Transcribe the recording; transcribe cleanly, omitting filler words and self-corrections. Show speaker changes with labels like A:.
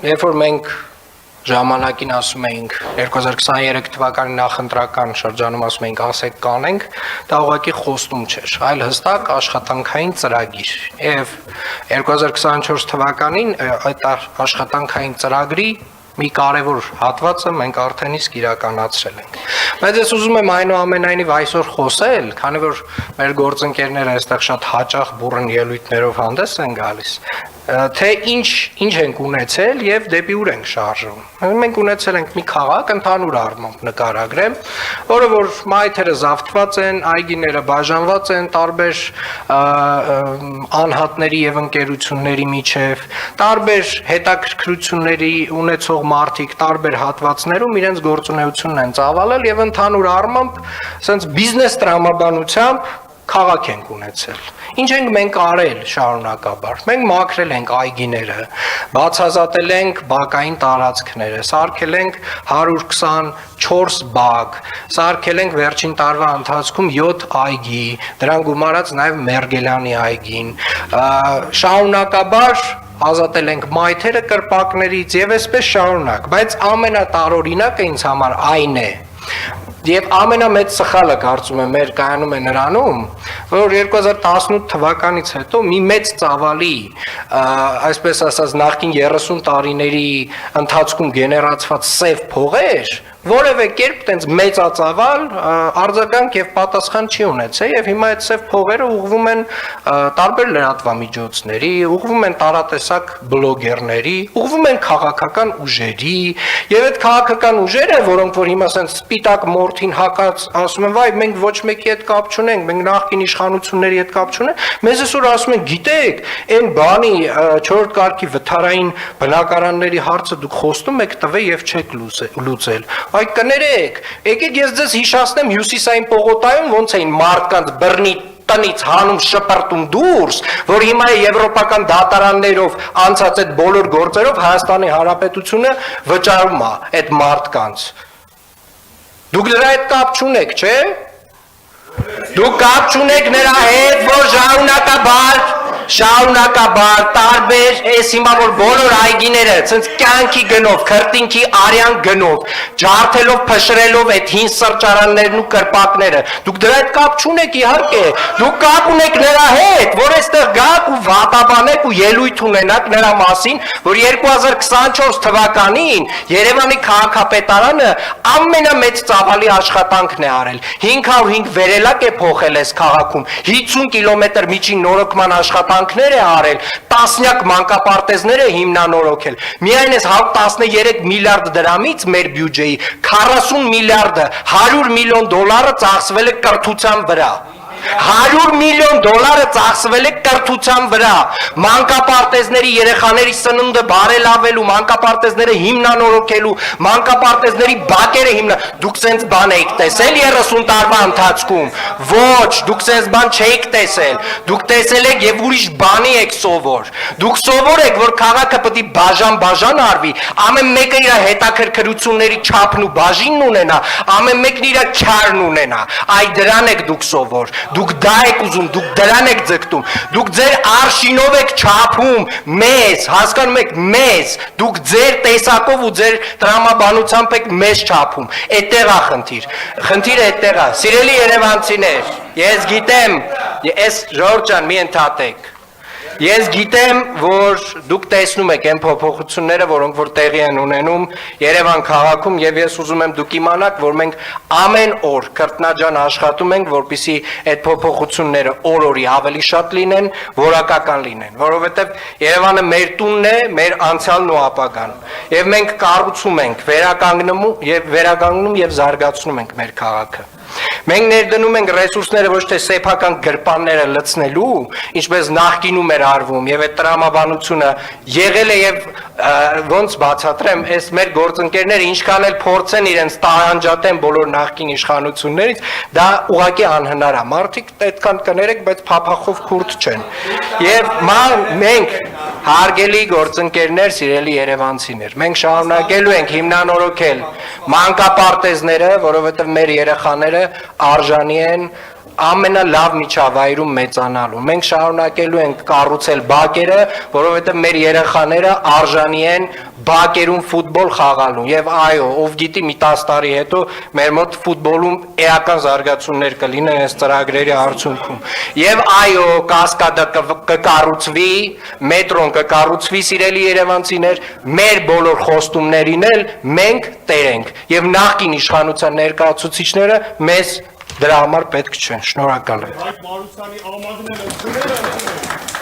A: երբ որ մենք ժամանակին ասում էինք 2023 թվականի նախընտրական շրջանում ասում էինք ասեք կանենք, դա ուղղակի խոստում չէր, այլ հստակ աշխատանքային ծրագիր։ Եվ 2024 թվականին այդ աշխատանքային ծրագրի մի կարևոր հատվածը մենք արդեն իսկ իրականացրել ենք։ Բայց ես ուզում եմ այնուամենայնիվ այսօր խոսել, քանի որ մեր գործընկերները այստեղ շատ հաճախ բուրըն ելույթներով հանդես են գալիս, թե ինչ ենք ունեցել եւ դեպի ուր ենք շարժվում։ Մենք ունեցել ենք մի քաղաք ընդհանուր առմամբ նկարագրեմ, որը որ մայթերը զավթված են, այգիները բաժանված են տարբեր անհատների եւ ընկերությունների միջև, տարբեր հետաքրքրությունների ունեցող մարդիկ տարբեր հատվածներում իրենց գործունեությունն են ծավալել եւ ընդհանուր առմամբ ասենց բիզնես տրամաբանությամբ քաղաք ենք ունեցել։ Ինչ ենք մենք արել շարունակաբար։ Մենք մաքրել ենք այգիները, բացահայտել ենք բակային տարածքները, սարքել ենք 124 բակ, սարքել ենք վերջին տարվա ընթացքում 7 այգի, դրան գումարած նաև Մերգելյանի այգին։ Շարունակաբար ազատել ենք մայթերը կրպակներից եւ այսպես շարունակ, բայց ամենատարօրինակը ինձ համար այն է։ Եվ ամենամեծ սխալը կարծում եմ մեր կայանում է նրանում, որ 2018 թվականից հետո մի մեծ ծավալի, այսպես ասած նախկին 30 տարիների ընթացքում գեներացված սև փողեր, որևէ կերպ տենց մեծածավալ արձագանք եւ պատասխան չի ունեցել եւ հիմա այդ սև փողերը ուղղվում են տարբեր լրատվամիջոցների, ուղղվում են տարատեսակ բլոգերների, ուղղվում են քաղաքական ուժերի եւ այդ քաղաքական ուժերը, որոնք որ հիմա ասեն սպիտակ մորթին հակած ասում են, վայ, մենք ոչ մեկի հետ կապ չունենք, մենք նախկին իշխանությունների հետ կապ չունենք, մեզ այսօր ասում են, գիտեք, այն բանի 4-րդ կարգի վթարային բնակարանների հարցը դուք խոստում եք տվել եւ չեք լուծել։ Այ կներեք, եկեք ես ձեզ հիշացնեմ հյուսիսային պողոտայում ոնց էին մարդկանց բռնի տնից հանում շպրտում դուրս, որ հիմա եվրոպական դատարաններով անցած այդ բոլոր գործերով Հայաստանի Հանրապետությունը վճարում է այդ մարդկանց։ Դուք նրա հետ կապ չունեք, չէ՞։ Դուք կապ չունեք նրա հետ, որ շարունակաբար տարբեր էս հիմա որ բոլոր այգիները ցենց կյանքի գնով, քրտինքի արյան գնով, ջարդելով, փշրելով այդ հին սրճարաններն ու կրպակները, դուք դրա հետ կապ չունեք իհարկե, դուք կապ ունեք նրա հետ, որ այստեղ գաք ու վատաբանեք ու ելույթ ունենաք նրա մասին, որ 2024 թվականին Երևանի քաղաքապետարանը ամենամեծ ծավալի աշխատանքն է արել, 505 վերելակ է փոխել այս քաղաքում, 50 կիլոմետր միջին նորոգման աշխատանքներ է արել, տասնյակ մանկապարտեզներ է հիմնանորոգել, միայն այս 13 միլիարդ դրամից մեր բյուջեի 40 միլիարդը, 100 միլիոն դոլարը ծախսվել է կրթության վրա, 100 միլիոն դոլարը ծախսվել է կրթության վրա, մանկապարտեզների երեխաների սնունդը բարելավելու, մանկապարտեզները հիմնանորոգելու, մանկապարտեզների բակերը դուք սենց բան եք տեսել 30 տարվա ընթացքում, ոչ, դուք սենց բան չեք տեսել, դուք տեսել եք եւ ուրիշ բանի եք սովոր, դուք սովոր եք, որ քաղաքը պետք է բաժան արվի, ամեն մեկը իր հետաքրքրությունների չափն ու բաժինն ունենա, ամեն մեկն իր քյարն ունենա, այ դրան եք դուք սովոր, դուք դա եք ուզում, դուք դրան եք ձգտում, դուք ձեր արշինով եք չափում մեզ, հասկանում եք մեզ, դուք ձեր տեսակով ու ձեր տրամաբանությամբ եք մեզ չափում, այդտեղ է խնդիրը այդտեղ է, սիրելի երևանցիներ, ես գիտեմ, ես Ժորժ ջան մի ընդհատեք, ես գիտեմ, որ դուք տեսնում եք այն փոփոխությունները, որոնք որ տեղի են ունենում Երևան քաղաքում եւ ես ուզում եմ դուք իմանաք, որ մենք ամեն օր կրտնաջան աշխատում ենք, որպեսզի այդ փոփոխությունները օր-օրի ավելի շատ լինեն, որակական լինեն, որովհետեւ Երևանը մեր տունն է, մեր անցյալն ու ապագան։ Եվ մենք կառուցում ենք, վերականգնում եւ զարգացնում ենք մեր քաղաքը։ Մենք ներդնում ենք ռեսուրսները ոչ թե սեփական գրպանները լցնելու, ինչպես նախկինում էր արվում, եւ այդ տրամաբանությունը եղել է եւ ոնց բացատրեմ, այս մեր գործընկերները ինչքան էլ փորձեն իրենց տարանջատեն բոլոր նախկին իշխանություններից, դա ուղղակի անհնար է։ Մարդիկ այդքան կներեք, բայց փափախով քուրդ չեն։ Եվ մենք հարգելի գործընկերներ, սիրելի երևանցիներ, մենք շարունակելու ենք հիմնանորոգել մանկապարտեզները, որովհետև մեր երեխաները արժանի են ամենալավ միջավայրում մեծանալու։ Մենք շարունակելու ենք կառուցել բակերը, որովհետև մեր երեխաները արժանի են բակերում ֆուտբոլ խաղալու եւ այո, ով գիտի մի 10 տարի հետո մեր մոտ ֆուտբոլում էական զարգացումներ կլինեն այս ծրագրերի արդյունքում։ Եվ այո, կասկադը կկառուցվի, մետրոն կկառուցվի, սիրելի երևանցիներ, մեր բոլոր խոստումներին էլ մենք տեր ենք եւ նախկին իշխանության ներկայացուցիչները մեզ դրա համար պետք չեն։ Շնորհակալ եմ։
B: Այդ Մարությանի ամագները